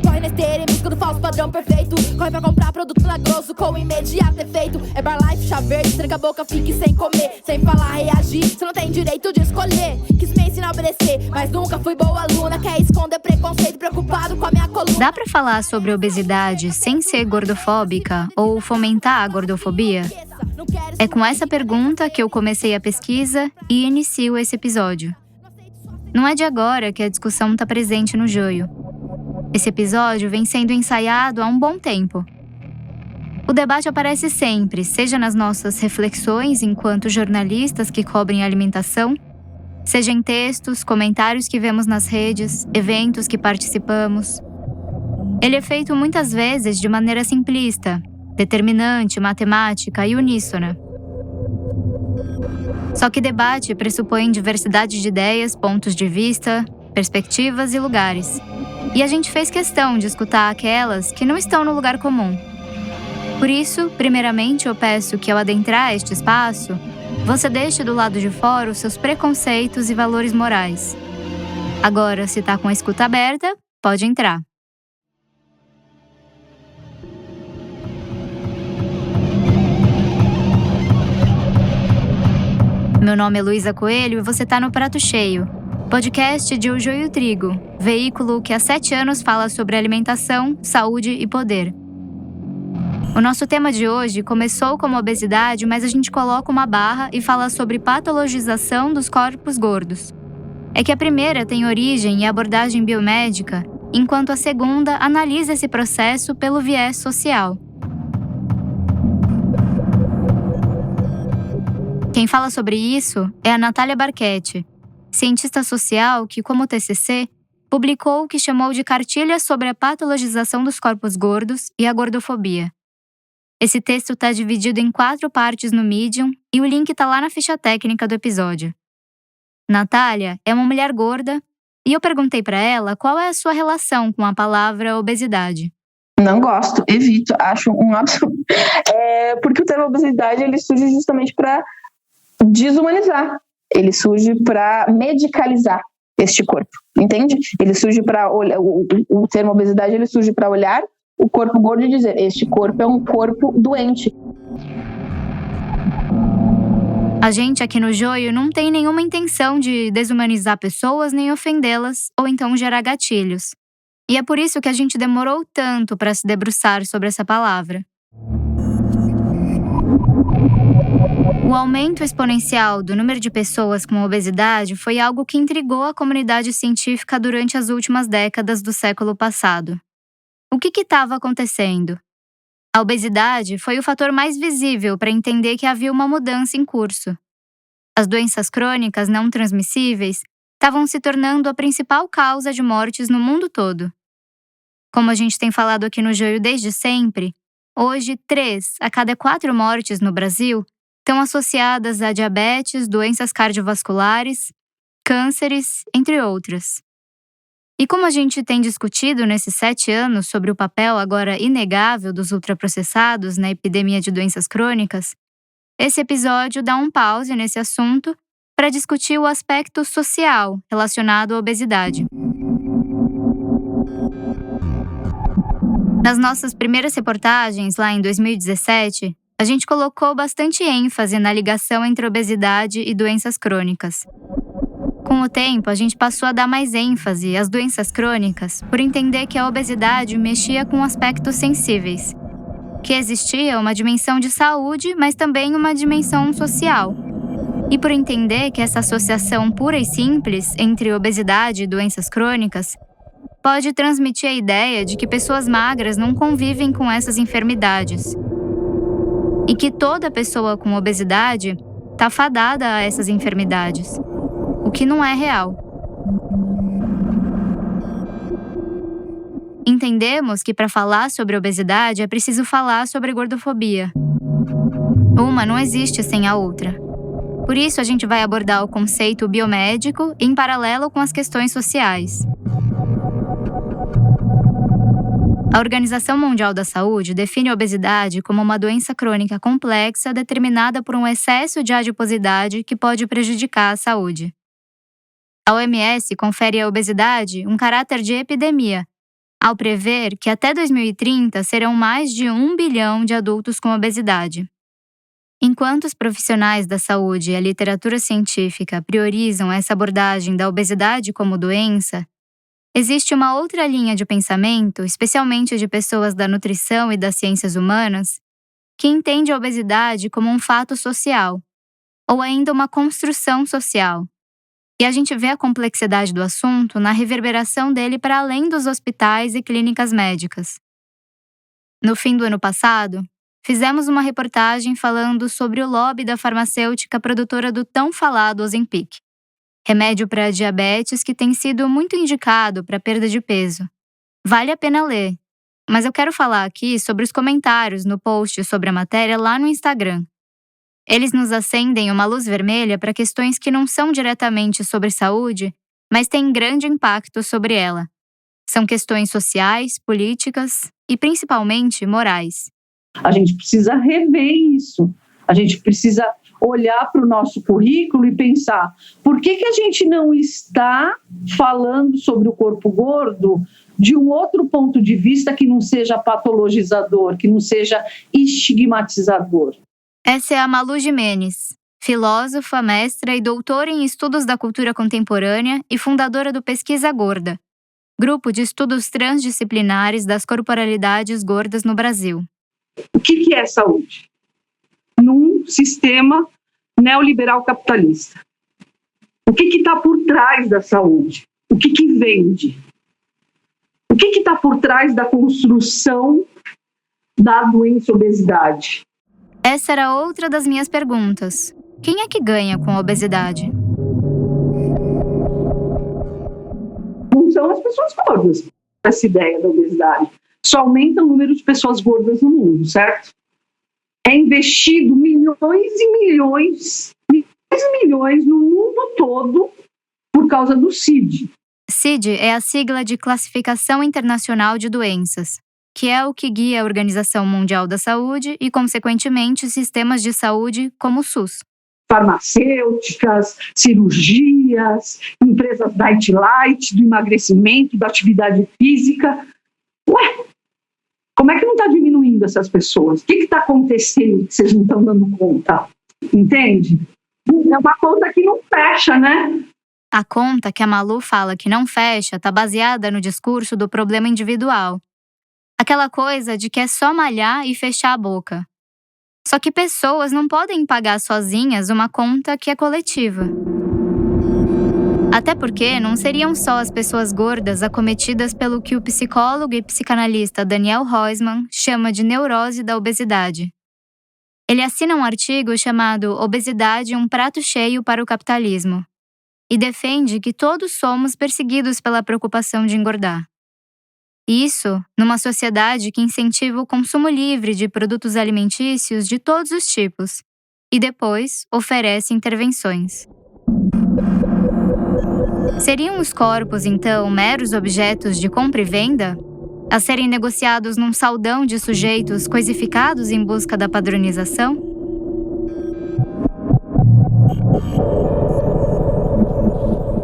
Corre na esteira em busca do falso padrão perfeito. Corre pra comprar produto milagroso com imediato efeito. Herbalife, chá verde, tranca a boca, fique sem comer. Sem falar, reagir, você não tem direito de escolher. Quis me ensinar a obedecer, mas nunca fui boa aluna. Quer esconder preconceito, preocupado com a minha coluna. Dá pra falar sobre obesidade sem ser gordofóbica ou fomentar a gordofobia? É com essa pergunta que eu comecei a pesquisa e inicio esse episódio. Não é de agora que a discussão está presente no Joio. Esse episódio vem sendo ensaiado há um bom tempo. O debate aparece sempre, seja nas nossas reflexões enquanto jornalistas que cobrem alimentação, seja em textos, comentários que vemos nas redes, eventos que participamos. Ele é feito muitas vezes de maneira simplista, determinante, matemática e uníssona. Só que debate pressupõe diversidade de ideias, pontos de vista, perspectivas e lugares. E a gente fez questão de escutar aquelas que não estão no lugar comum. Por isso, primeiramente eu peço que ao adentrar este espaço, você deixe do lado de fora os seus preconceitos e valores morais. Agora, se está com a escuta aberta, pode entrar. Meu nome é Luísa Coelho e você está no Prato Cheio, podcast de O Joio e o Trigo, veículo que há 7 anos fala sobre alimentação, saúde e poder. O nosso tema de hoje começou como obesidade, mas a gente coloca uma barra e fala sobre patologização dos corpos gordos. É que a primeira tem origem e abordagem biomédica, enquanto a segunda analisa esse processo pelo viés social. Quem fala sobre isso é a Natália Barchetti, cientista social que, como TCC, publicou o que chamou de Cartilha sobre a patologização dos corpos gordos e a gordofobia. Esse texto está dividido em 4 partes no Medium e o link está lá na ficha técnica do episódio. Natália é uma mulher gorda e eu perguntei para ela qual é a sua relação com a palavra obesidade. Não gosto, evito, acho um absurdo. Porque o termo obesidade ele surge justamente para desumanizar, ele surge para medicalizar este corpo, entende? Ele surge para olhar, o termo obesidade ele surge para olhar o corpo gordo e dizer, este corpo é um corpo doente. A gente aqui no Joio não tem nenhuma intenção de desumanizar pessoas nem ofendê-las ou então gerar gatilhos. E é por isso que a gente demorou tanto para se debruçar sobre essa palavra. O aumento exponencial do número de pessoas com obesidade foi algo que intrigou a comunidade científica durante as últimas décadas do século passado. O que estava acontecendo? A obesidade foi o fator mais visível para entender que havia uma mudança em curso. As doenças crônicas não transmissíveis estavam se tornando a principal causa de mortes no mundo todo. Como a gente tem falado aqui no Joio desde sempre, hoje 3 a cada 4 mortes no Brasil estão associadas a diabetes, doenças cardiovasculares, cânceres, entre outras. E como a gente tem discutido nesses 7 anos sobre o papel agora inegável dos ultraprocessados na epidemia de doenças crônicas, esse episódio dá um pause nesse assunto para discutir o aspecto social relacionado à obesidade. Nas nossas primeiras reportagens, lá em 2017, a gente colocou bastante ênfase na ligação entre obesidade e doenças crônicas. Com o tempo, a gente passou a dar mais ênfase às doenças crônicas por entender que a obesidade mexia com aspectos sensíveis, que existia uma dimensão de saúde, mas também uma dimensão social. E por entender que essa associação pura e simples entre obesidade e doenças crônicas pode transmitir a ideia de que pessoas magras não convivem com essas enfermidades. E que toda pessoa com obesidade está fadada a essas enfermidades, o que não é real. Entendemos que para falar sobre obesidade é preciso falar sobre gordofobia. Uma não existe sem a outra. Por isso a gente vai abordar o conceito biomédico em paralelo com as questões sociais. A Organização Mundial da Saúde define a obesidade como uma doença crônica complexa determinada por um excesso de adiposidade que pode prejudicar a saúde. A OMS confere à obesidade um caráter de epidemia, ao prever que até 2030 serão mais de 1 bilhão de adultos com obesidade. Enquanto os profissionais da saúde e a literatura científica priorizam essa abordagem da obesidade como doença, existe uma outra linha de pensamento, especialmente de pessoas da nutrição e das ciências humanas, que entende a obesidade como um fato social, ou ainda uma construção social. E a gente vê a complexidade do assunto na reverberação dele para além dos hospitais e clínicas médicas. No fim do ano passado, fizemos uma reportagem falando sobre o lobby da farmacêutica produtora do tão falado Ozempic, remédio para diabetes que tem sido muito indicado para perda de peso. Vale a pena ler, mas eu quero falar aqui sobre os comentários no post sobre a matéria lá no Instagram. Eles nos acendem uma luz vermelha para questões que não são diretamente sobre saúde, mas têm grande impacto sobre ela. São questões sociais, políticas e, principalmente, morais. A gente precisa rever isso. A gente precisa olhar para o nosso currículo e pensar por que a gente não está falando sobre o corpo gordo de um outro ponto de vista que não seja patologizador, que não seja estigmatizador. Essa é a Malu Gimenez, filósofa, mestra e doutora em estudos da cultura contemporânea e fundadora do Pesquisa Gorda, grupo de estudos transdisciplinares das corporalidades gordas no Brasil. O que é saúde? Num sistema neoliberal capitalista. O que está por trás da saúde? O que vende? O que está por trás da construção da doença obesidade? Essa era outra das minhas perguntas. Quem é que ganha com a obesidade? Não são as pessoas gordas. Essa ideia da obesidade só aumenta o número de pessoas gordas no mundo, certo? É investido milhões e milhões no mundo todo por causa do CID. CID é a sigla de Classificação Internacional de Doenças, que é o que guia a Organização Mundial da Saúde e, consequentemente, sistemas de saúde como o SUS. Farmacêuticas, cirurgias, empresas diet light, do emagrecimento, da atividade física. Ué, como é que não está diminuindo essas pessoas? O que está acontecendo que vocês não estão dando conta? Entende? É uma conta que não fecha, né? A conta que a Malu fala que não fecha está baseada no discurso do problema individual. Aquela coisa de que é só malhar e fechar a boca. Só que pessoas não podem pagar sozinhas uma conta que é coletiva. Até porque não seriam só as pessoas gordas acometidas pelo que o psicólogo e psicanalista Daniel Roisman chama de neurose da obesidade. Ele assina um artigo chamado Obesidade, um prato cheio para o capitalismo, e defende que todos somos perseguidos pela preocupação de engordar. Isso numa sociedade que incentiva o consumo livre de produtos alimentícios de todos os tipos e depois oferece intervenções. Seriam os corpos, então, meros objetos de compra e venda? A serem negociados num saldão de sujeitos coisificados em busca da padronização?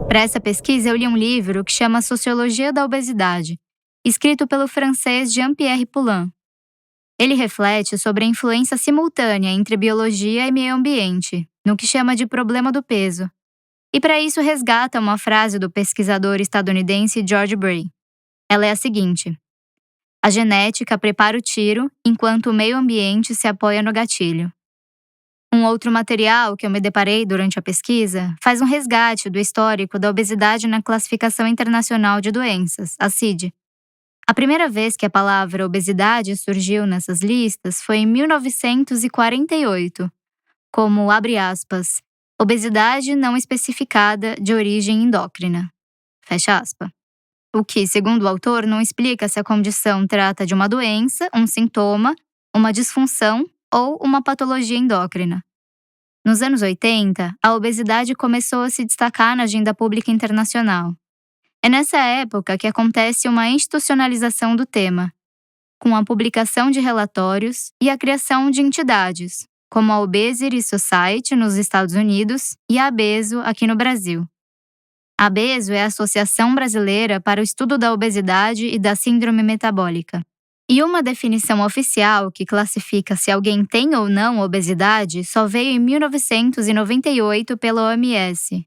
Para essa pesquisa, eu li um livro que chama Sociologia da Obesidade, escrito pelo francês Jean-Pierre Poulain. Ele reflete sobre a influência simultânea entre biologia e meio ambiente, no que chama de problema do peso. E para isso resgata uma frase do pesquisador estadunidense George Bray. Ela é a seguinte: a genética prepara o tiro, enquanto o meio ambiente se apoia no gatilho. Um outro material que eu me deparei durante a pesquisa faz um resgate do histórico da obesidade na Classificação Internacional de Doenças, a CID. A primeira vez que a palavra obesidade surgiu nessas listas foi em 1948, como, abre aspas, obesidade não especificada de origem endócrina, fecha aspas. O que, segundo o autor, não explica se a condição trata de uma doença, um sintoma, uma disfunção ou uma patologia endócrina. Nos anos 80, a obesidade começou a se destacar na agenda pública internacional. É nessa época que acontece uma institucionalização do tema, com a publicação de relatórios e a criação de entidades, como a Obesity Society nos Estados Unidos e a Abeso aqui no Brasil. A ABESO é a Associação Brasileira para o Estudo da Obesidade e da Síndrome Metabólica. E uma definição oficial que classifica se alguém tem ou não obesidade só veio em 1998 pela OMS.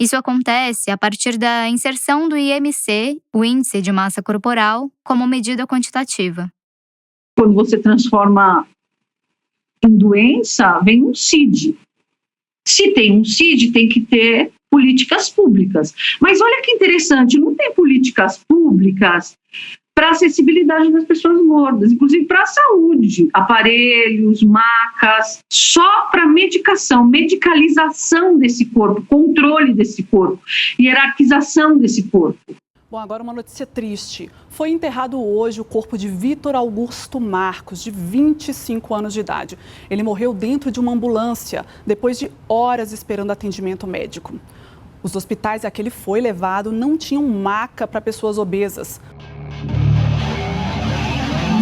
Isso acontece a partir da inserção do IMC, o Índice de Massa Corporal, como medida quantitativa. Quando você transforma em doença, vem um CID. Se tem um CID, tem que ter políticas públicas. Mas olha que interessante, não tem políticas públicas para a acessibilidade das pessoas gordas, inclusive para a saúde, aparelhos, macas, só para medicação, medicalização desse corpo, controle desse corpo, hierarquização desse corpo. Bom, agora uma notícia triste. Foi enterrado hoje o corpo de Vitor Augusto Marcos, de 25 anos de idade. Ele morreu dentro de uma ambulância, depois de horas esperando atendimento médico. Os hospitais a que ele foi levado não tinham maca para pessoas obesas.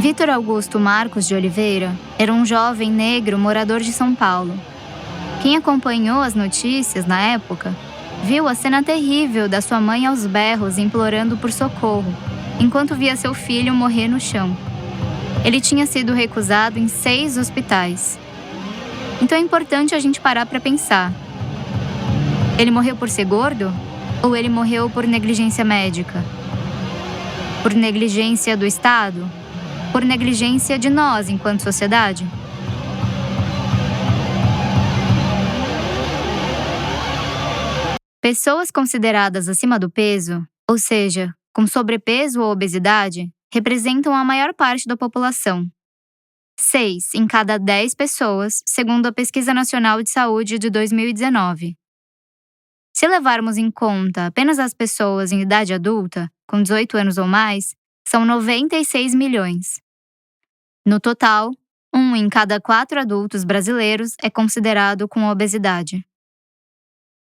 Vitor Augusto Marcos de Oliveira era um jovem negro morador de São Paulo. Quem acompanhou as notícias na época viu a cena terrível da sua mãe aos berros implorando por socorro, enquanto via seu filho morrer no chão. Ele tinha sido recusado em 6 hospitais. Então é importante a gente parar para pensar. Ele morreu por ser gordo? Ou ele morreu por negligência médica? Por negligência do Estado? Por negligência de nós enquanto sociedade? Pessoas consideradas acima do peso, ou seja, com sobrepeso ou obesidade, representam a maior parte da população. 6 em cada 10 pessoas, segundo a Pesquisa Nacional de Saúde de 2019. Se levarmos em conta apenas as pessoas em idade adulta, com 18 anos ou mais, são 96 milhões. No total, 1 em cada 4 adultos brasileiros é considerado com obesidade.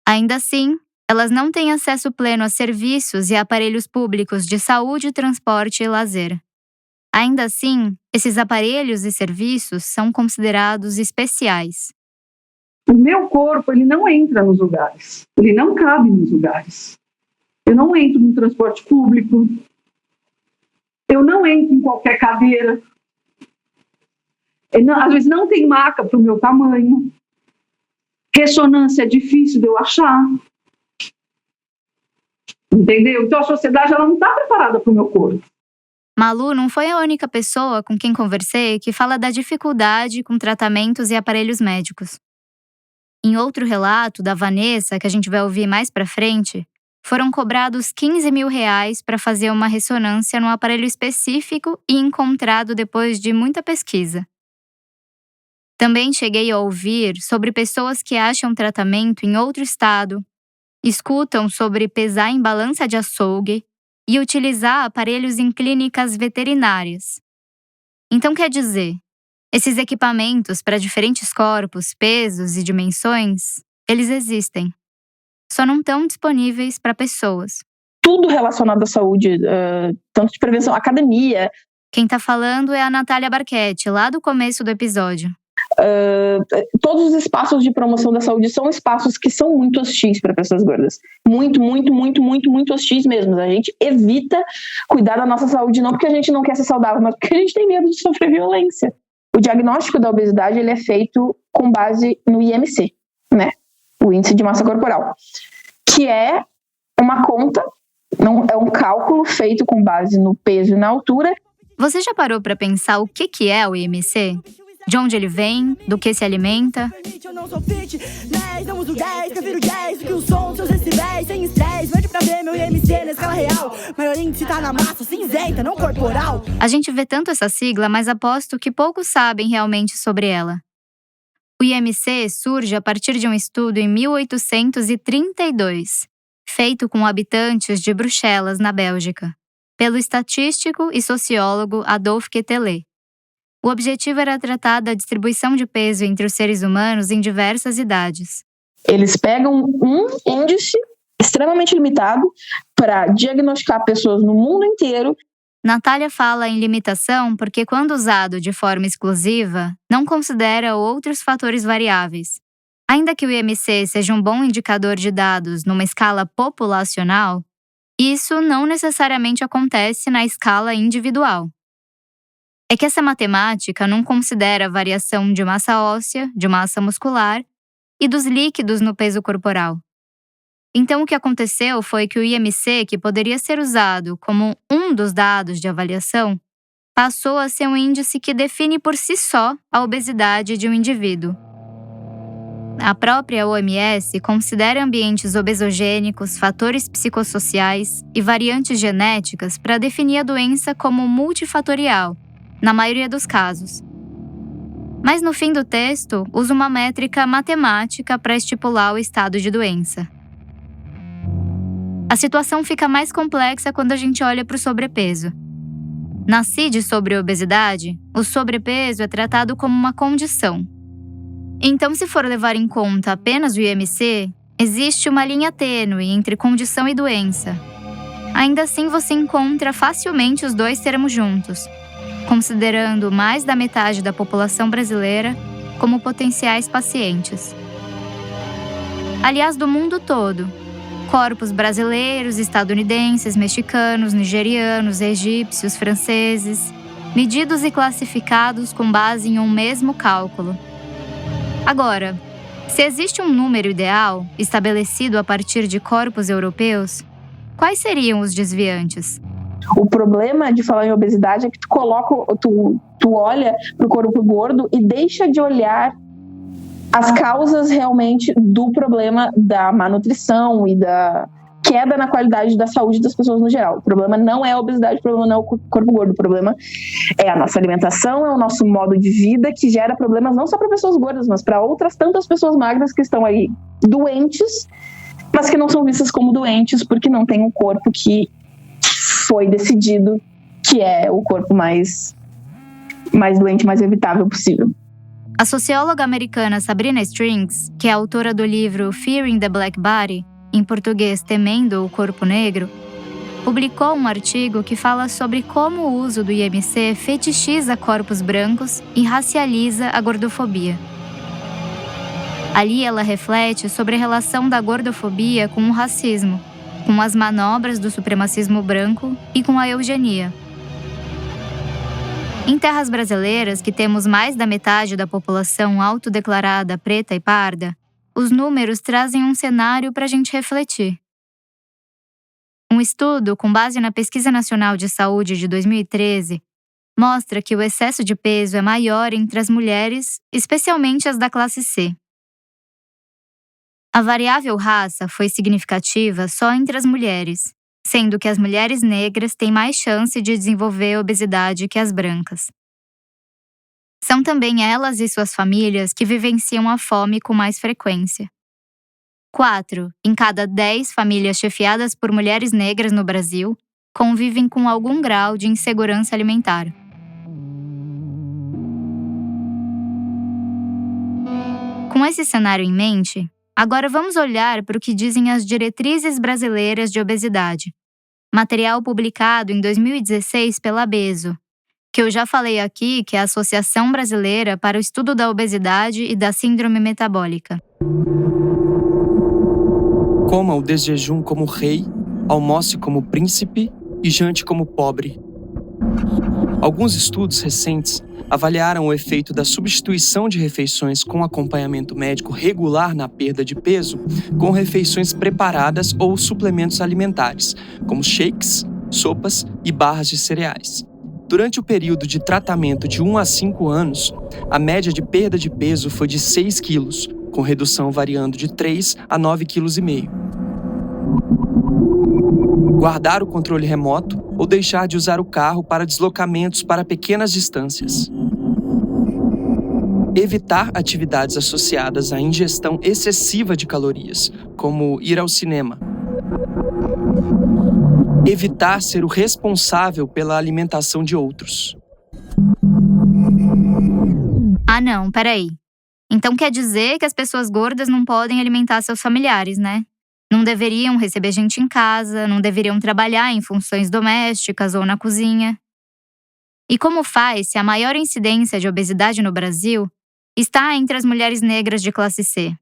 Ainda assim, elas não têm acesso pleno a serviços e aparelhos públicos de saúde, transporte e lazer. Ainda assim, esses aparelhos e serviços são considerados especiais. O meu corpo, ele não entra nos lugares, ele não cabe nos lugares. Eu não entro no transporte público, eu não entro em qualquer cadeira. Às vezes não tem maca para o meu tamanho. Ressonância é difícil de eu achar. Entendeu? Então a sociedade ela não está preparada para o meu corpo. Malu não foi a única pessoa com quem conversei que fala da dificuldade com tratamentos e aparelhos médicos. Em outro relato da Vanessa, que a gente vai ouvir mais pra frente, foram cobrados R$15 mil para fazer uma ressonância num aparelho específico e encontrado depois de muita pesquisa. Também cheguei a ouvir sobre pessoas que acham tratamento em outro estado, escutam sobre pesar em balança de açougue e utilizar aparelhos em clínicas veterinárias. Então quer dizer, esses equipamentos para diferentes corpos, pesos e dimensões, eles existem. Só não estão disponíveis para pessoas. Tudo relacionado à saúde, tanto de prevenção, academia. Quem está falando é a Natália Barchetti, lá do começo do episódio. Todos os espaços de promoção da saúde são espaços que são muito hostis para pessoas gordas. Muito hostis mesmo. A gente evita cuidar da nossa saúde não porque a gente não quer ser saudável, mas porque a gente tem medo de sofrer violência. O diagnóstico da obesidade ele é feito com base no IMC, né? O Índice de Massa Corporal, que é uma conta, não, é um cálculo feito com base no peso e na altura. Você já parou para pensar o que é o IMC? De onde ele vem? Do que se alimenta? Eu não sou fitness, não uso 10, prefiro 10 do que o som, seus decibéis, sem estresse. Verde pra ver meu IMC na escala real. Maior índice tá na massa cinzenta, não corporal. A gente vê tanto essa sigla, mas aposto que poucos sabem realmente sobre ela. O IMC surge a partir de um estudo em 1832, feito com habitantes de Bruxelas, na Bélgica, pelo estatístico e sociólogo Adolphe Quetelet. O objetivo era tratar da distribuição de peso entre os seres humanos em diversas idades. Eles pegam um índice extremamente limitado para diagnosticar pessoas no mundo inteiro. Natália fala em limitação porque, quando usado de forma exclusiva, não considera outros fatores variáveis, Ainda que o IMC seja um bom indicador de dados numa escala populacional, isso não necessariamente acontece na escala individual. É que essa matemática não considera a variação de massa óssea, de massa muscular e dos líquidos no peso corporal. Então, o que aconteceu foi que o IMC, que poderia ser usado como um dos dados de avaliação, passou a ser um índice que define por si só a obesidade de um indivíduo. A própria OMS considera ambientes obesogênicos, fatores psicossociais e variantes genéticas para definir a doença como multifatorial, na maioria dos casos. Mas no fim do texto, usa uma métrica matemática para estipular o estado de doença. A situação fica mais complexa quando a gente olha para o sobrepeso. Na CID sobre obesidade, o sobrepeso é tratado como uma condição. Então, se for levar em conta apenas o IMC, existe uma linha tênue entre condição e doença. Ainda assim, você encontra facilmente os dois termos juntos, considerando mais da metade da população brasileira como potenciais pacientes. Aliás, do mundo todo, corpos brasileiros, estadunidenses, mexicanos, nigerianos, egípcios, franceses, medidos e classificados com base em um mesmo cálculo. Agora, se existe um número ideal, estabelecido a partir de corpos europeus, quais seriam os desviantes? O problema de falar em obesidade é que tu olha para o corpo gordo e deixa de olhar as causas realmente do problema da má nutrição e da queda na qualidade da saúde das pessoas no geral. O problema não é a obesidade, o problema não é o corpo gordo, o problema é a nossa alimentação, é o nosso modo de vida que gera problemas não só para pessoas gordas, mas para outras tantas pessoas magras que estão aí doentes, mas que não são vistas como doentes porque não tem um corpo que foi decidido que é o corpo mais doente, mais evitável possível. A socióloga americana Sabrina Strings, que é autora do livro Fearing the Black Body, em português Temendo o Corpo Negro, publicou um artigo que fala sobre como o uso do IMC fetichiza corpos brancos e racializa a gordofobia. Ali ela reflete sobre a relação da gordofobia com o racismo, com as manobras do supremacismo branco e com a eugenia. Em terras brasileiras, que temos mais da metade da população autodeclarada preta e parda, os números trazem um cenário para a gente refletir. Um estudo com base na Pesquisa Nacional de Saúde de 2013 mostra que o excesso de peso é maior entre as mulheres, especialmente as da classe C. A variável raça foi significativa só entre as mulheres, sendo que as mulheres negras têm mais chance de desenvolver obesidade que as brancas. São também elas e suas famílias que vivenciam a fome com mais frequência. 4 em cada 10 famílias chefiadas por mulheres negras no Brasil convivem com algum grau de insegurança alimentar. Com esse cenário em mente, agora vamos olhar para o que dizem as Diretrizes Brasileiras de Obesidade, material publicado em 2016 pela ABESO, que eu já falei aqui que é a Associação Brasileira para o Estudo da Obesidade e da Síndrome Metabólica. Coma o desjejum como rei, almoce como príncipe e jante como pobre. Alguns estudos recentes avaliaram o efeito da substituição de refeições com acompanhamento médico regular na perda de peso com refeições preparadas ou suplementos alimentares, como shakes, sopas e barras de cereais. Durante o período de tratamento de 1 a 5 anos, a média de perda de peso foi de 6 quilos, com redução variando de 3 a 9,5 kg. Guardar o controle remoto ou deixar de usar o carro para deslocamentos para pequenas distâncias. Evitar atividades associadas à ingestão excessiva de calorias, como ir ao cinema. Evitar ser o responsável pela alimentação de outros. Ah não, peraí. Então quer dizer que as pessoas gordas não podem alimentar seus familiares, né? Não deveriam receber gente em casa, não deveriam trabalhar em funções domésticas ou na cozinha. E como faz se a maior incidência de obesidade no Brasil está entre as mulheres negras de classe C?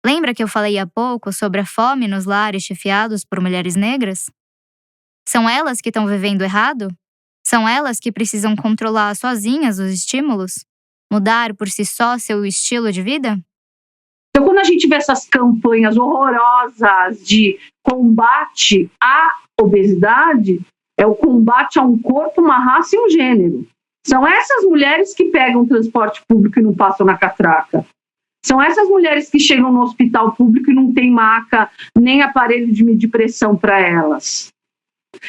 Lembra que eu falei há pouco sobre a fome nos lares chefiados por mulheres negras? São elas que estão vivendo errado? São elas que precisam controlar sozinhas os estímulos? Mudar por si só seu estilo de vida? Então, quando a gente vê essas campanhas horrorosas de combate à obesidade, é o combate a um corpo, uma raça e um gênero. São essas mulheres que pegam transporte público e não passam na catraca. São essas mulheres que chegam no hospital público e não tem maca nem aparelho de medir pressão para elas.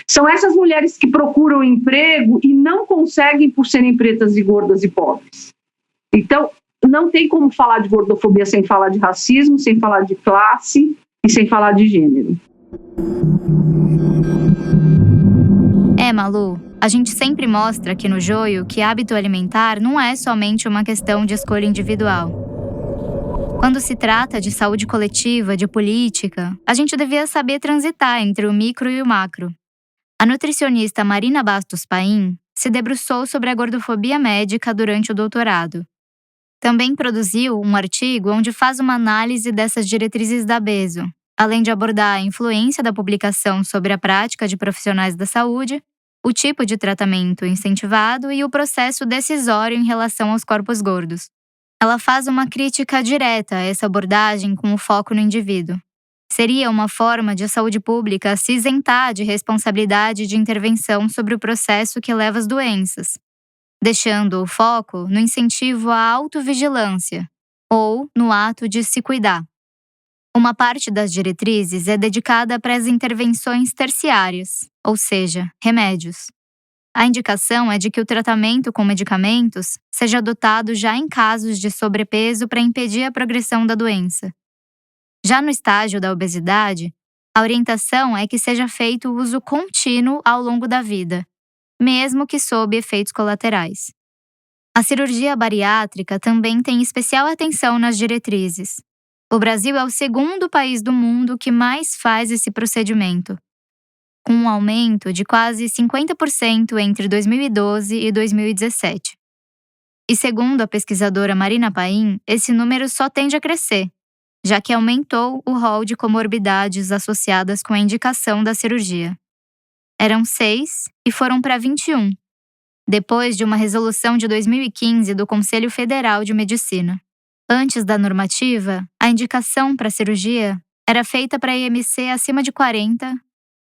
São essas mulheres que procuram emprego e não conseguem por serem pretas e gordas e pobres. Então, não tem como falar de gordofobia sem falar de racismo, sem falar de classe e sem falar de gênero. Malu, a gente sempre mostra aqui no Joio que hábito alimentar não é somente uma questão de escolha individual. Quando se trata de saúde coletiva, de política, a gente devia saber transitar entre o micro e o macro. A nutricionista Marina Bastos Paim se debruçou sobre a gordofobia médica durante o doutorado. Também produziu um artigo onde faz uma análise dessas diretrizes da ABESO, além de abordar a influência da publicação sobre a prática de profissionais da saúde, o tipo de tratamento incentivado e o processo decisório em relação aos corpos gordos. Ela faz uma crítica direta a essa abordagem com o foco no indivíduo. Seria uma forma de a saúde pública se isentar de responsabilidade de intervenção sobre o processo que leva às doenças, deixando o foco no incentivo à autovigilância ou no ato de se cuidar. Uma parte das diretrizes é dedicada para as intervenções terciárias, ou seja, remédios. A indicação é de que o tratamento com medicamentos seja adotado já em casos de sobrepeso para impedir a progressão da doença. Já no estágio da obesidade, a orientação é que seja feito o uso contínuo ao longo da vida, mesmo que sob efeitos colaterais. A cirurgia bariátrica também tem especial atenção nas diretrizes. O Brasil é o segundo país do mundo que mais faz esse procedimento, com um aumento de quase 50% entre 2012 e 2017. E segundo a pesquisadora Marina Paim, esse número só tende a crescer, já que aumentou o rol de comorbidades associadas com a indicação da cirurgia. Eram 6 e foram para 21, depois de uma resolução de 2015 do Conselho Federal de Medicina. Antes da normativa, a indicação para cirurgia era feita para IMC acima de 40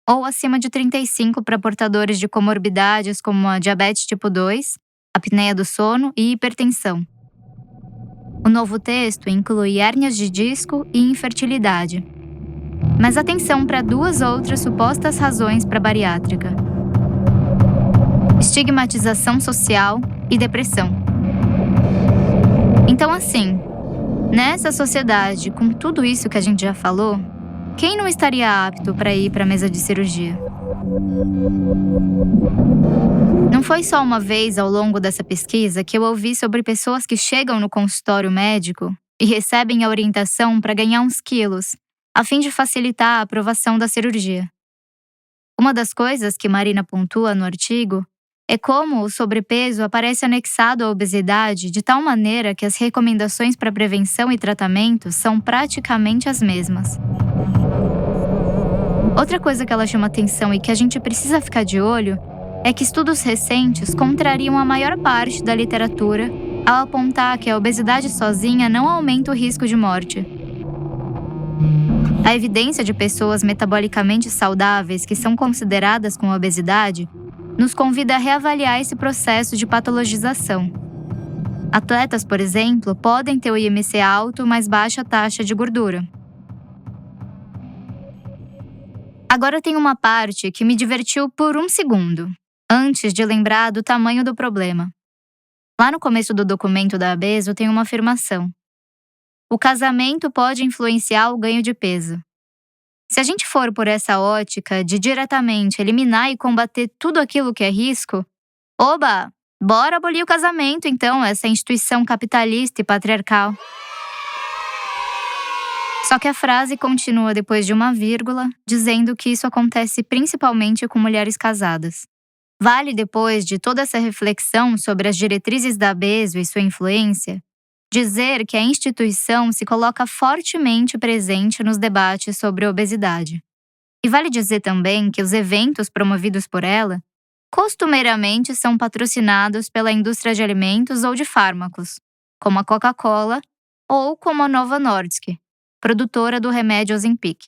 ou acima de 35 para portadores de comorbidades como a diabetes tipo 2, apneia do sono e hipertensão. O novo texto inclui hérnias de disco e infertilidade. Mas atenção para 2 outras supostas razões para bariátrica: estigmatização social e depressão. Então, assim, nessa sociedade, com tudo isso que a gente já falou, quem não estaria apto para ir para a mesa de cirurgia? Não foi só uma vez ao longo dessa pesquisa que eu ouvi sobre pessoas que chegam no consultório médico e recebem a orientação para ganhar uns quilos, a fim de facilitar a aprovação da cirurgia. Uma das coisas que Marina pontua no artigo é como o sobrepeso aparece anexado à obesidade de tal maneira que as recomendações para prevenção e tratamento são praticamente as mesmas. Outra coisa que ela chama atenção e que a gente precisa ficar de olho é que estudos recentes contrariam a maior parte da literatura ao apontar que a obesidade sozinha não aumenta o risco de morte. A evidência de pessoas metabolicamente saudáveis que são consideradas com obesidade nos convida a reavaliar esse processo de patologização. Atletas, por exemplo, podem ter o IMC alto, mas baixa taxa de gordura. Agora tem uma parte que me divertiu por um segundo, antes de lembrar do tamanho do problema. Lá no começo do documento da ABESO tem uma afirmação: o casamento pode influenciar o ganho de peso. Se a gente for por essa ótica de diretamente eliminar e combater tudo aquilo que é risco, oba, bora abolir o casamento então, essa instituição capitalista e patriarcal. Só que a frase continua depois de uma vírgula, dizendo que isso acontece principalmente com mulheres casadas. Vale, depois de toda essa reflexão sobre as diretrizes da ABESO e sua influência, dizer que a instituição se coloca fortemente presente nos debates sobre obesidade. E vale dizer também que os eventos promovidos por ela costumeiramente são patrocinados pela indústria de alimentos ou de fármacos, como a Coca-Cola ou como a Novo Nordisk, produtora do remédio Ozempic.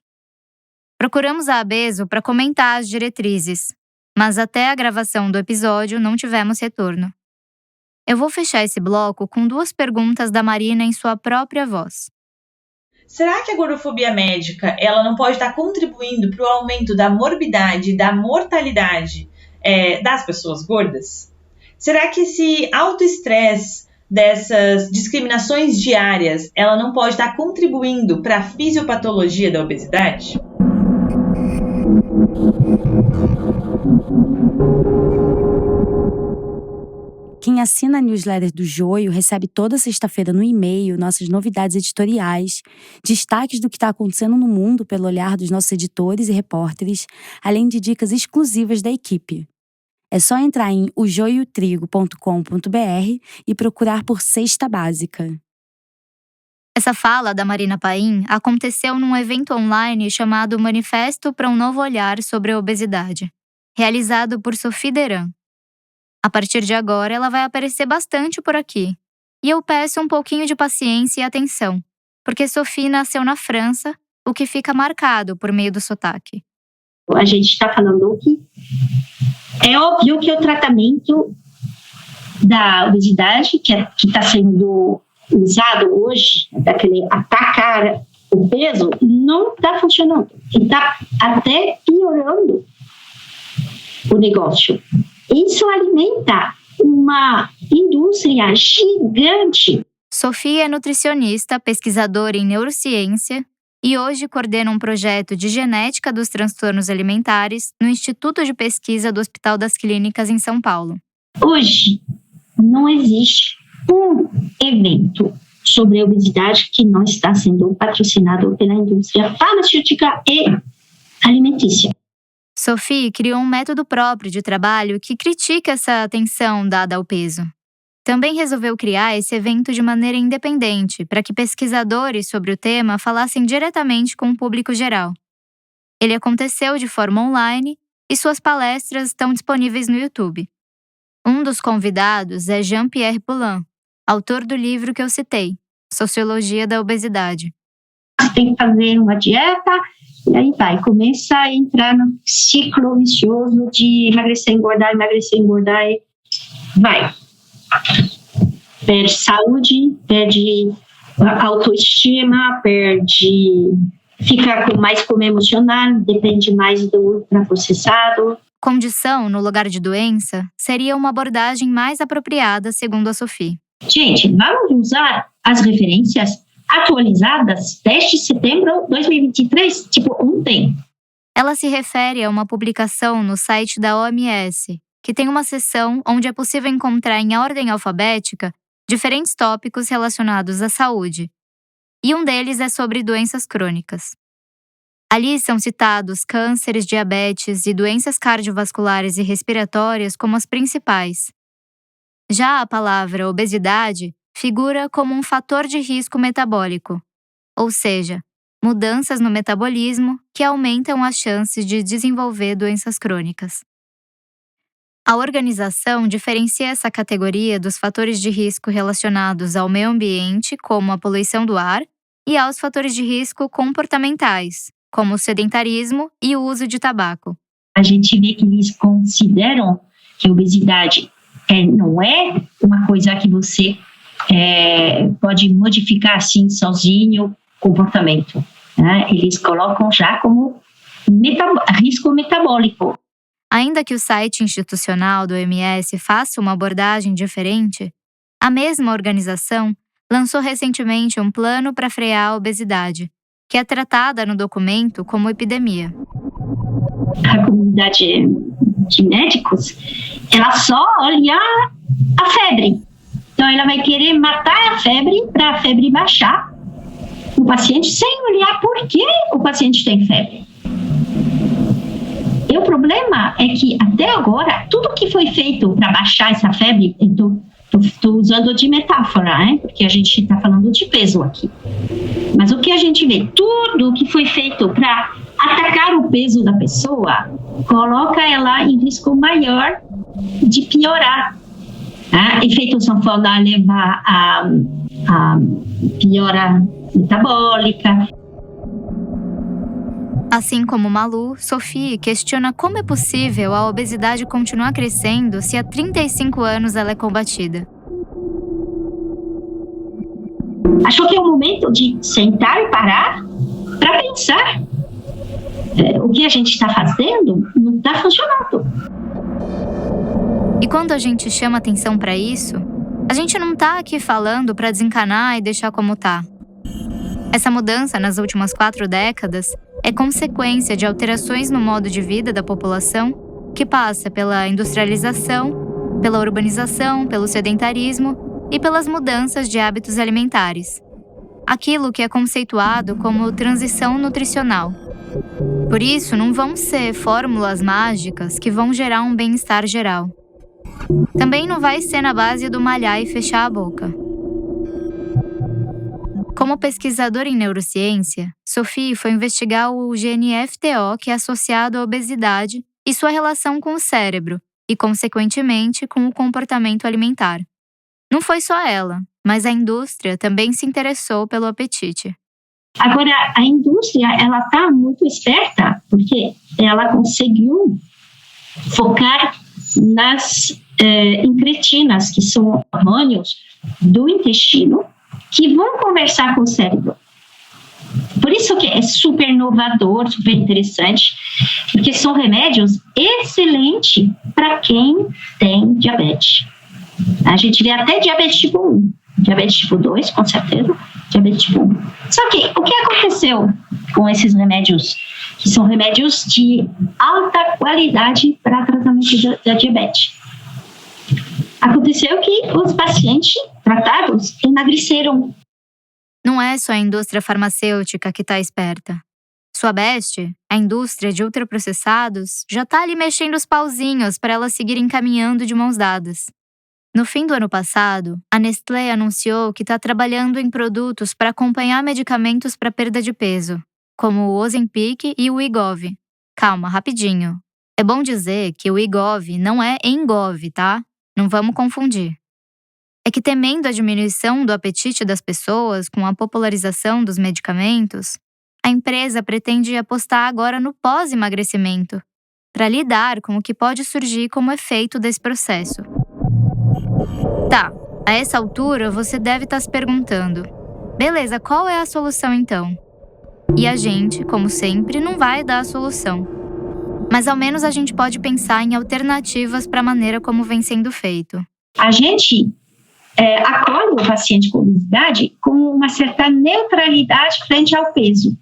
Procuramos a Abeso para comentar as diretrizes, mas até a gravação do episódio não tivemos retorno. Eu vou fechar esse bloco com 2 perguntas da Marina em sua própria voz. Será que a gordofobia médica ela não pode estar contribuindo para o aumento da morbidade e da mortalidade das pessoas gordas? Será que esse autoestresse dessas discriminações diárias ela não pode estar contribuindo para a fisiopatologia da obesidade? Quem assina a newsletter do Joio recebe toda sexta-feira no e-mail nossas novidades editoriais, destaques do que está acontecendo no mundo pelo olhar dos nossos editores e repórteres, além de dicas exclusivas da equipe. É só entrar em ojoiotrigo.com.br e procurar por Cesta Básica. Essa fala da Marina Paim aconteceu num evento online chamado Manifesto para um Novo Olhar sobre a Obesidade, realizado por Sophie Deran. A partir de agora, ela vai aparecer bastante por aqui. E eu peço um pouquinho de paciência e atenção, porque Sophie nasceu na França, o que fica marcado por meio do sotaque. A gente está falando que é óbvio que o tratamento da obesidade, que está sendo usado hoje, daquele atacar o peso, não está funcionando. Está até piorando o negócio. Isso alimenta uma indústria gigante. Sophie é nutricionista, pesquisadora em neurociência e hoje coordena um projeto de genética dos transtornos alimentares no Instituto de Pesquisa do Hospital das Clínicas em São Paulo. Hoje, não existe um evento sobre obesidade que não está sendo patrocinado pela indústria farmacêutica e alimentícia. Sophie criou um método próprio de trabalho que critica essa atenção dada ao peso. Também resolveu criar esse evento de maneira independente, para que pesquisadores sobre o tema falassem diretamente com o público geral. Ele aconteceu de forma online e suas palestras estão disponíveis no YouTube. Um dos convidados é Jean-Pierre Poulin, autor do livro que eu citei, Sociologia da Obesidade. Você tem que fazer uma dieta, e aí começa a entrar no ciclo vicioso de emagrecer, engordar, e vai. Perde saúde, perde autoestima, fica mais como emocional, depende mais do ultraprocessado. Condição no lugar de doença seria uma abordagem mais apropriada, segundo a Sophie. Gente, vamos usar as referências atualizadas desde setembro de 2023, ontem. Ela se refere a uma publicação no site da OMS, que tem uma seção onde é possível encontrar em ordem alfabética diferentes tópicos relacionados à saúde. E um deles é sobre doenças crônicas. Ali são citados cânceres, diabetes e doenças cardiovasculares e respiratórias como as principais. Já a palavra obesidade figura como um fator de risco metabólico, ou seja, mudanças no metabolismo que aumentam as chances de desenvolver doenças crônicas. A organização diferencia essa categoria dos fatores de risco relacionados ao meio ambiente, como a poluição do ar, e aos fatores de risco comportamentais, como o sedentarismo e o uso de tabaco. A gente vê que eles consideram que a obesidade não é uma coisa que você pode modificar assim sozinho o comportamento. Né? Eles colocam já como risco metabólico. Ainda que o site institucional do OMS faça uma abordagem diferente, a mesma organização lançou recentemente um plano para frear a obesidade, que é tratada no documento como epidemia. A comunidade de médicos, ela só olha a febre. Então, ela vai querer matar a febre para a febre baixar no paciente sem olhar por que o paciente tem febre. E o problema é que, até agora, tudo que foi feito para baixar essa febre, então, Estou usando de metáfora, né? Porque a gente está falando de peso aqui. Mas o que a gente vê? Tudo que foi feito para atacar o peso da pessoa coloca ela em risco maior de piorar. Efeito sanfona leva a piora metabólica. Assim como Malu, Sophie questiona como é possível a obesidade continuar crescendo se há 35 anos ela é combatida. Acho que é o momento de sentar e parar para pensar. O que a gente está fazendo não está funcionando. E quando a gente chama atenção para isso, a gente não tá aqui falando para desencanar e deixar como tá. Essa mudança nas últimas 4 décadas é consequência de alterações no modo de vida da população que passa pela industrialização, pela urbanização, pelo sedentarismo e pelas mudanças de hábitos alimentares. Aquilo que é conceituado como transição nutricional. Por isso, não vão ser fórmulas mágicas que vão gerar um bem-estar geral. Também não vai ser na base do malhar e fechar a boca. Como pesquisadora em neurociência, Sophie foi investigar o gene FTO, que é associado à obesidade, e sua relação com o cérebro, e, consequentemente, com o comportamento alimentar. Não foi só ela, mas a indústria também se interessou pelo apetite. Agora, a indústria, ela está muito esperta, porque ela conseguiu focar nas incretinas, que são hormônios do intestino, que vão conversar com o cérebro. Por isso que é super inovador, super interessante, porque são remédios excelentes para quem tem diabetes. A gente vê até diabetes tipo 1, diabetes tipo 2, com certeza, diabetes tipo 1. Só que o que aconteceu com esses remédios, que são remédios de alta qualidade para tratamento da diabetes? Aconteceu que os pacientes tratados emagreceram. Não é só a indústria farmacêutica que está esperta. Sua best, a indústria de ultraprocessados, já está ali mexendo os pauzinhos para elas seguirem caminhando de mãos dadas. No fim do ano passado, a Nestlé anunciou que está trabalhando em produtos para acompanhar medicamentos para perda de peso, como o Ozempic e o Wegovy. Calma, rapidinho. É bom dizer que o Wegovy não é Engov, tá? Não vamos confundir. É que, temendo a diminuição do apetite das pessoas com a popularização dos medicamentos, a empresa pretende apostar agora no pós-emagrecimento, para lidar com o que pode surgir como efeito desse processo. Tá, a essa altura você deve estar se perguntando: beleza, qual é a solução então? E a gente, como sempre, não vai dar a solução. Mas ao menos a gente pode pensar em alternativas para a maneira como vem sendo feito. A gente acolhe o paciente com obesidade com uma certa neutralidade frente ao peso.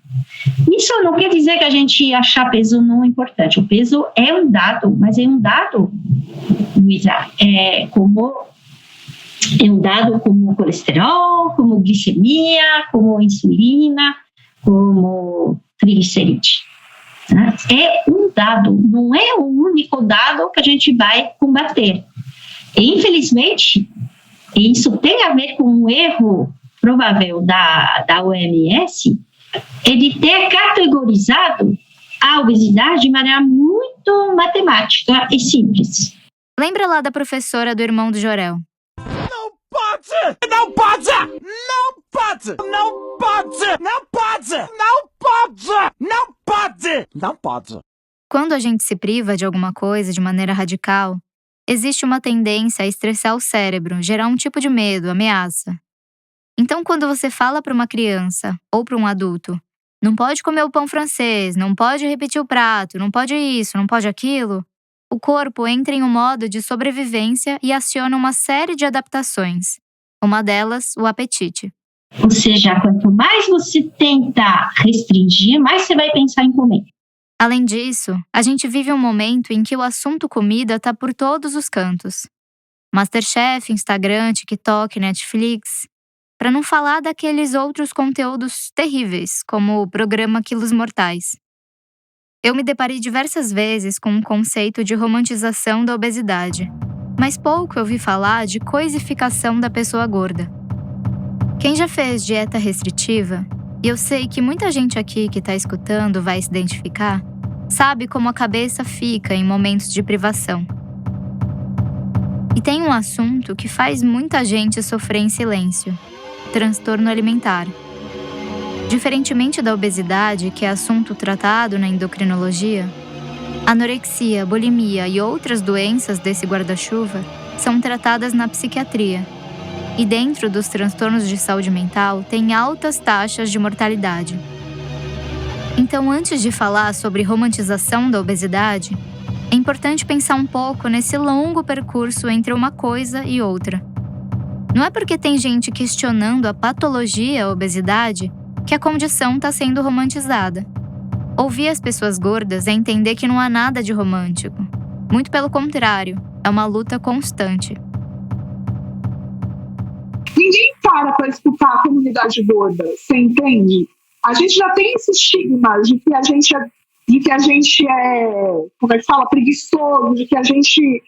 Isso não quer dizer que a gente achar peso não importante. O peso é um dado, mas é um dado, Luísa, é um dado como colesterol, como glicemia, como insulina, como triglicerídeo. É um dado, não é o único dado que a gente vai combater. E, infelizmente, isso tem a ver com um erro provável da OMS, é de ter categorizado a obesidade de maneira muito matemática e simples. Lembra lá da professora do irmão do Jorel? Não pode! Não pode! Não pode! Não pode! Não pode! Não pode! Não pode! Não pode! Quando a gente se priva de alguma coisa de maneira radical, existe uma tendência a estressar o cérebro, gerar um tipo de medo, ameaça. Então, quando você fala para uma criança ou para um adulto, não pode comer o pão francês, não pode repetir o prato, não pode isso, não pode aquilo, o corpo entra em um modo de sobrevivência e aciona uma série de adaptações. Uma delas, o apetite. Ou seja, quanto mais você tenta restringir, mais você vai pensar em comer. Além disso, a gente vive um momento em que o assunto comida está por todos os cantos. MasterChef, Instagram, TikTok, Netflix. Para não falar daqueles outros conteúdos terríveis, como o programa Quilos Mortais. Eu me deparei diversas vezes com um conceito de romantização da obesidade. Mas pouco eu ouvi falar de coisificação da pessoa gorda. Quem já fez dieta restritiva, e eu sei que muita gente aqui que está escutando vai se identificar, sabe como a cabeça fica em momentos de privação. E tem um assunto que faz muita gente sofrer em silêncio: transtorno alimentar. Diferentemente da obesidade, que é assunto tratado na endocrinologia, anorexia, bulimia e outras doenças desse guarda-chuva são tratadas na psiquiatria. E dentro dos transtornos de saúde mental tem altas taxas de mortalidade. Então, antes de falar sobre romantização da obesidade, é importante pensar um pouco nesse longo percurso entre uma coisa e outra. Não é porque tem gente questionando a patologia obesidade que a condição está sendo romantizada. Ouvir as pessoas gordas é entender que não há nada de romântico. Muito pelo contrário, é uma luta constante. Ninguém para escutar a comunidade gorda, você entende? A gente já tem esse estigma de que a gente é, como é que fala, preguiçoso, de que a gente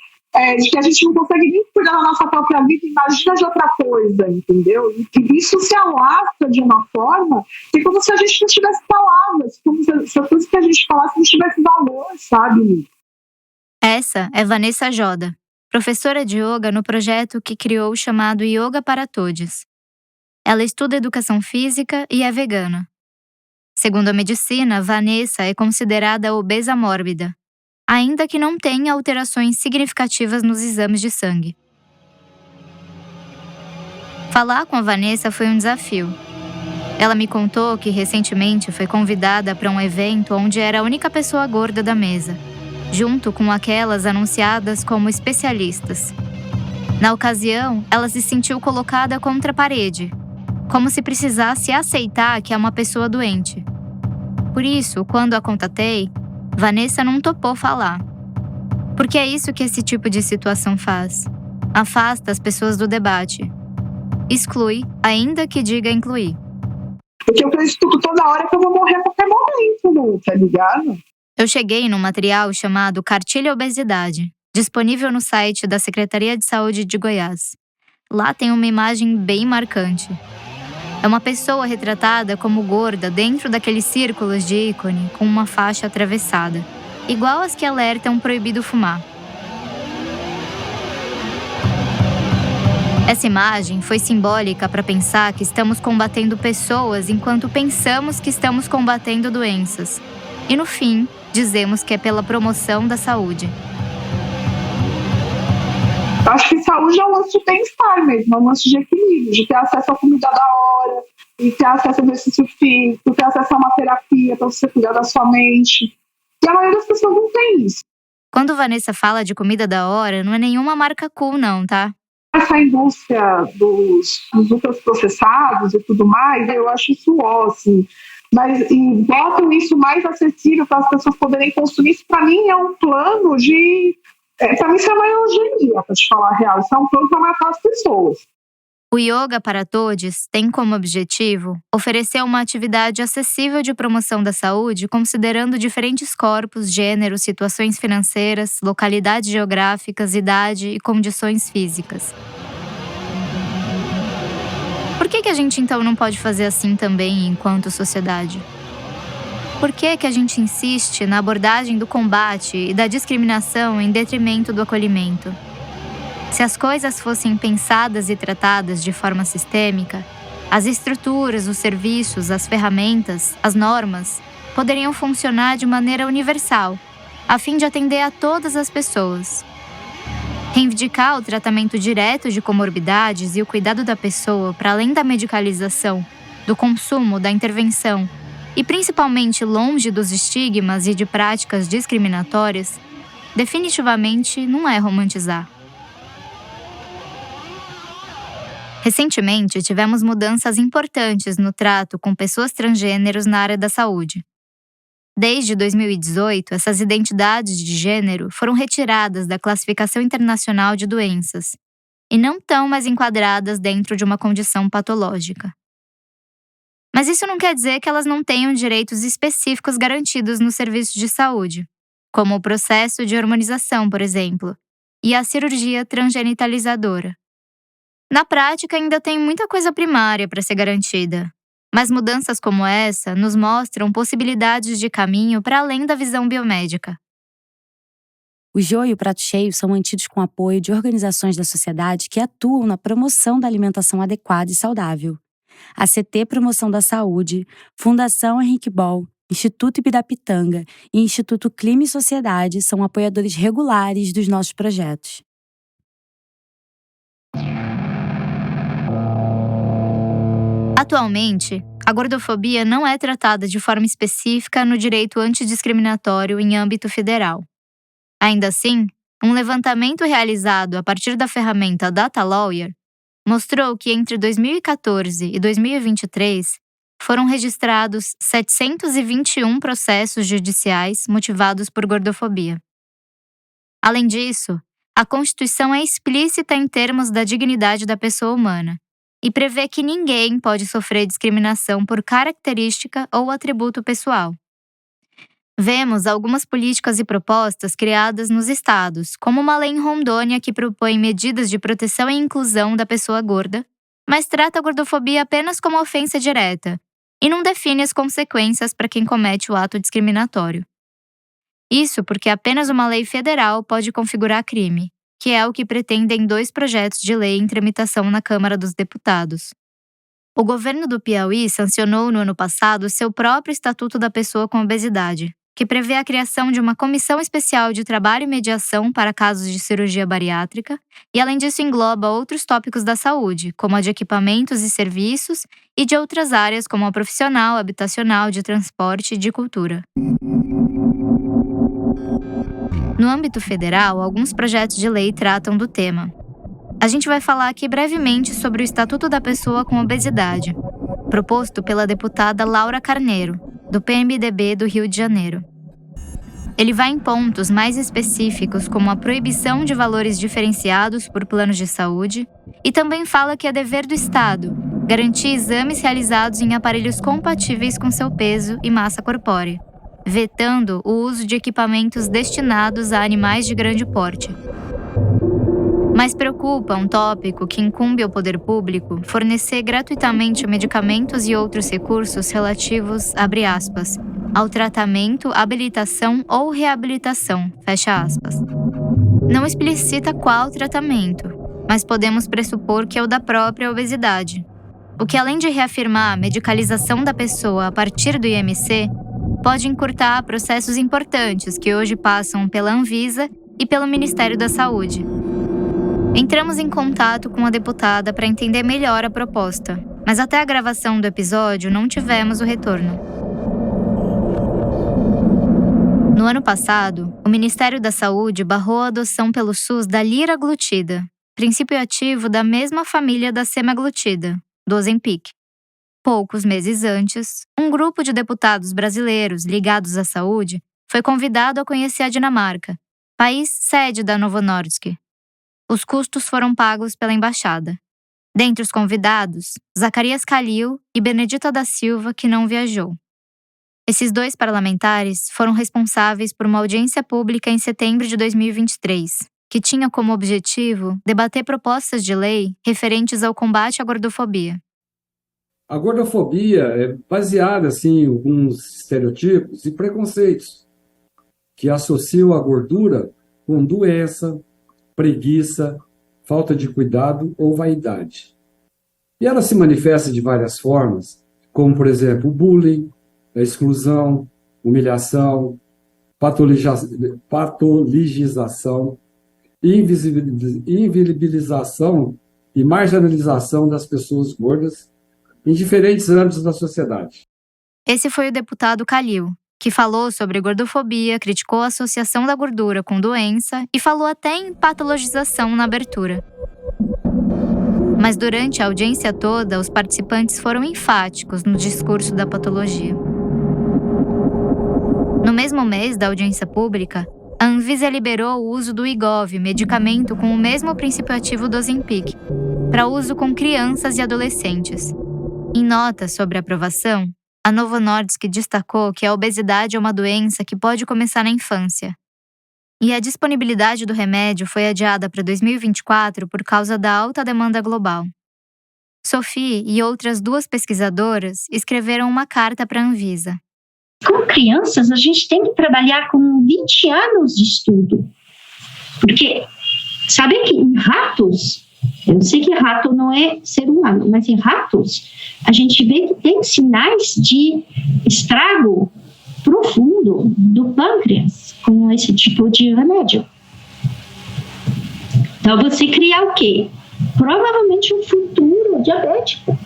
não consegue nem cuidar da nossa própria vida, imagina de outra coisa, entendeu? E isso se alastra de uma forma que é como se a gente não tivesse palavras, como se a coisa que a gente falasse não tivesse valor, sabe? Essa é Vanessa Joda, professora de yoga no projeto que criou o chamado Yoga para Todos. Ela estuda educação física e é vegana. Segundo a medicina, Vanessa é considerada obesa mórbida, ainda que não tenha alterações significativas nos exames de sangue. Falar com a Vanessa foi um desafio. Ela me contou que recentemente foi convidada para um evento onde era a única pessoa gorda da mesa, junto com aquelas anunciadas como especialistas. Na ocasião, ela se sentiu colocada contra a parede, como se precisasse aceitar que é uma pessoa doente. Por isso, quando a contatei, Vanessa não topou falar. Porque é isso que esse tipo de situação faz. Afasta as pessoas do debate. Exclui, ainda que diga incluir. Porque eu escuto toda hora que eu vou morrer a qualquer momento, tá ligado? Eu cheguei num material chamado Cartilha Obesidade, disponível no site da Secretaria de Saúde de Goiás. Lá tem uma imagem bem marcante. É uma pessoa retratada como gorda dentro daqueles círculos de ícone com uma faixa atravessada, igual as que alertam proibido fumar. Essa imagem foi simbólica para pensar que estamos combatendo pessoas enquanto pensamos que estamos combatendo doenças. E no fim, dizemos que é pela promoção da saúde. Acho que saúde é um lance de bem-estar mesmo, é um lance de equilíbrio, de ter acesso à comida da hora, de ter acesso a exercício físico, ter acesso a uma terapia para você cuidar da sua mente. E a maioria das pessoas não tem isso. Quando Vanessa fala de comida da hora, não é nenhuma marca cool não, tá? Essa indústria dos ultraprocessados e tudo mais, eu acho isso ótimo. Mas e botam isso mais acessível para as pessoas poderem consumir. Isso, para mim, é um plano de... para mim, isso é uma eugenia, para te falar a real. Isso é um plano para matar as pessoas. O Yoga para Todos tem como objetivo oferecer uma atividade acessível de promoção da saúde, considerando diferentes corpos, gêneros, situações financeiras, localidades geográficas, idade e condições físicas. Por que a gente então não pode fazer assim também enquanto sociedade? Por que a gente insiste na abordagem do combate e da discriminação em detrimento do acolhimento? Se as coisas fossem pensadas e tratadas de forma sistêmica, as estruturas, os serviços, as ferramentas, as normas poderiam funcionar de maneira universal, a fim de atender a todas as pessoas. Reivindicar o tratamento direto de comorbidades e o cuidado da pessoa para além da medicalização, do consumo, da intervenção e principalmente longe dos estigmas e de práticas discriminatórias, definitivamente não é romantizar. Recentemente, tivemos mudanças importantes no trato com pessoas transgêneros na área da saúde. Desde 2018, essas identidades de gênero foram retiradas da Classificação Internacional de Doenças e não estão mais enquadradas dentro de uma condição patológica. Mas isso não quer dizer que elas não tenham direitos específicos garantidos nos serviços de saúde, como o processo de hormonização, por exemplo, e a cirurgia transgenitalizadora. Na prática, ainda tem muita coisa primária para ser garantida, mas mudanças como essa nos mostram possibilidades de caminho para além da visão biomédica. O Joio e o Prato Cheio são mantidos com apoio de organizações da sociedade que atuam na promoção da alimentação adequada e saudável. A CT Promoção da Saúde, Fundação Henrique Bol, Instituto Ibirapitanga e Instituto Clima e Sociedade são apoiadores regulares dos nossos projetos. Atualmente, a gordofobia não é tratada de forma específica no direito antidiscriminatório em âmbito federal. Ainda assim, um levantamento realizado a partir da ferramenta Data Lawyer mostrou que entre 2014 e 2023 foram registrados 721 processos judiciais motivados por gordofobia. Além disso, a Constituição é explícita em termos da dignidade da pessoa humana e prevê que ninguém pode sofrer discriminação por característica ou atributo pessoal. Vemos algumas políticas e propostas criadas nos estados, como uma lei em Rondônia que propõe medidas de proteção e inclusão da pessoa gorda, mas trata a gordofobia apenas como ofensa direta e não define as consequências para quem comete o ato discriminatório. Isso porque apenas uma lei federal pode configurar crime, que é o que pretendem 2 projetos de lei em tramitação na Câmara dos Deputados. O governo do Piauí sancionou no ano passado seu próprio Estatuto da Pessoa com Obesidade, que prevê a criação de uma comissão especial de trabalho e mediação para casos de cirurgia bariátrica e, além disso, engloba outros tópicos da saúde, como a de equipamentos e serviços, e de outras áreas como a profissional, habitacional, de transporte e de cultura. No âmbito federal, alguns projetos de lei tratam do tema. A gente vai falar aqui brevemente sobre o Estatuto da Pessoa com Obesidade, proposto pela deputada Laura Carneiro, do PMDB do Rio de Janeiro. Ele vai em pontos mais específicos, como a proibição de valores diferenciados por planos de saúde, e também fala que é dever do Estado garantir exames realizados em aparelhos compatíveis com seu peso e massa corpórea, vetando o uso de equipamentos destinados a animais de grande porte. Mas preocupa um tópico que incumbe ao poder público fornecer gratuitamente medicamentos e outros recursos relativos, abre aspas, ao tratamento, habilitação ou reabilitação, fecha aspas. Não explicita qual tratamento, mas podemos pressupor que é o da própria obesidade, o que, além de reafirmar a medicalização da pessoa a partir do IMC, pode encurtar processos importantes que hoje passam pela Anvisa e pelo Ministério da Saúde. Entramos em contato com a deputada para entender melhor a proposta, mas até a gravação do episódio não tivemos o retorno. No ano passado, o Ministério da Saúde barrou a adoção pelo SUS da liraglutida, princípio ativo da mesma família da semaglutida, do Ozempic. Poucos meses antes, um grupo de deputados brasileiros ligados à saúde foi convidado a conhecer a Dinamarca, país sede da Novo Nordisk. Os custos foram pagos pela embaixada. Dentre os convidados, Zacarias Calil e Benedita da Silva, que não viajou. Esses 2 parlamentares foram responsáveis por uma audiência pública em setembro de 2023, que tinha como objetivo debater propostas de lei referentes ao combate à gordofobia. A gordofobia é baseada em alguns estereotipos e preconceitos que associam a gordura com doença, preguiça, falta de cuidado ou vaidade. E ela se manifesta de várias formas, como, por exemplo, o bullying, a exclusão, humilhação, patologização, invisibilização e marginalização das pessoas gordas em diferentes âmbitos da sociedade. Esse foi o deputado Calil, que falou sobre gordofobia, criticou a associação da gordura com doença e falou até em patologização na abertura. Mas durante a audiência toda, os participantes foram enfáticos no discurso da patologia. No mesmo mês da audiência pública, a Anvisa liberou o uso do Wegovy, medicamento com o mesmo princípio ativo do Ozempic, para uso com crianças e adolescentes. Em nota sobre a aprovação, a Novo Nordisk destacou que a obesidade é uma doença que pode começar na infância. E a disponibilidade do remédio foi adiada para 2024 por causa da alta demanda global. Sophie e outras 2 pesquisadoras escreveram uma carta para a Anvisa. Com crianças, a gente tem que trabalhar com 20 anos de estudo. Porque, sabe que em ratos, eu sei que rato não é ser humano, mas em ratos, a gente vê que tem sinais de estrago profundo do pâncreas com esse tipo de remédio. Então, você criar o quê? Provavelmente um futuro diabético.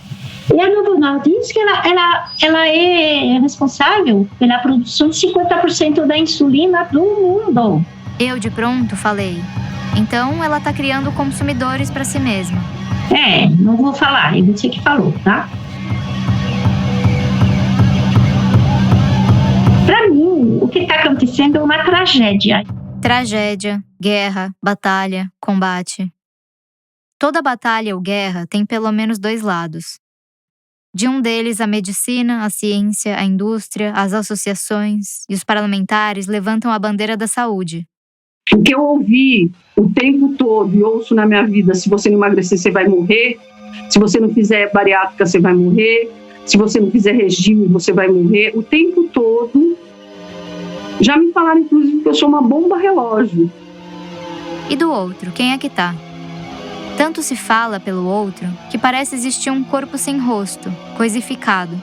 E a Novo Nordisk, ela é responsável pela produção de 50% da insulina do mundo. Eu, de pronto, falei. Então, ela está criando consumidores para si mesma. Não vou falar, é você que falou, tá? Para mim, o que está acontecendo é uma tragédia. Tragédia, guerra, batalha, combate. Toda batalha ou guerra tem pelo menos 2 lados. De um deles, a medicina, a ciência, a indústria, as associações e os parlamentares levantam a bandeira da saúde. O que eu ouvi o tempo todo e ouço na minha vida: se você não emagrecer, você vai morrer. Se você não fizer bariátrica, você vai morrer. Se você não fizer regime, você vai morrer. O tempo todo. Já me falaram, inclusive, que eu sou uma bomba relógio. E do outro, quem é que tá? Tanto se fala pelo outro que parece existir um corpo sem rosto, coisificado.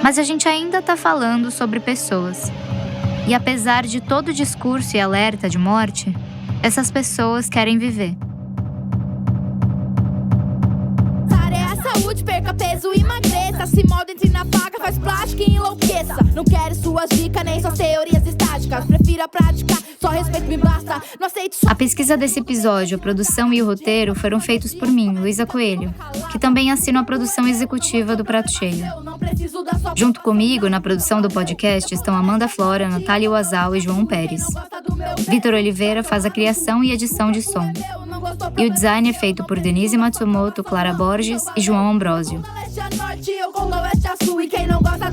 Mas a gente ainda tá falando sobre pessoas. E apesar de todo o discurso e alerta de morte, essas pessoas querem viver. Saúde, perca peso e emagreça. Se molda, entre na faca, faz plástica e enlouqueça. Não quero suas dicas, nem suas teorias estáticas. Prefiro a prática, só respeito me basta. Não aceito só... A pesquisa desse episódio, a produção e o roteiro foram feitos por mim, Luísa Coelho, que também assino a produção executiva do Prato Cheio. Junto comigo, na produção do podcast, estão Amanda Flora, Natália Uazal e João Pérez. Vitor Oliveira faz a criação e edição de som. E o design é feito por Denise Matsumoto, Clara Borges e João Ambrosio. Quem não gosta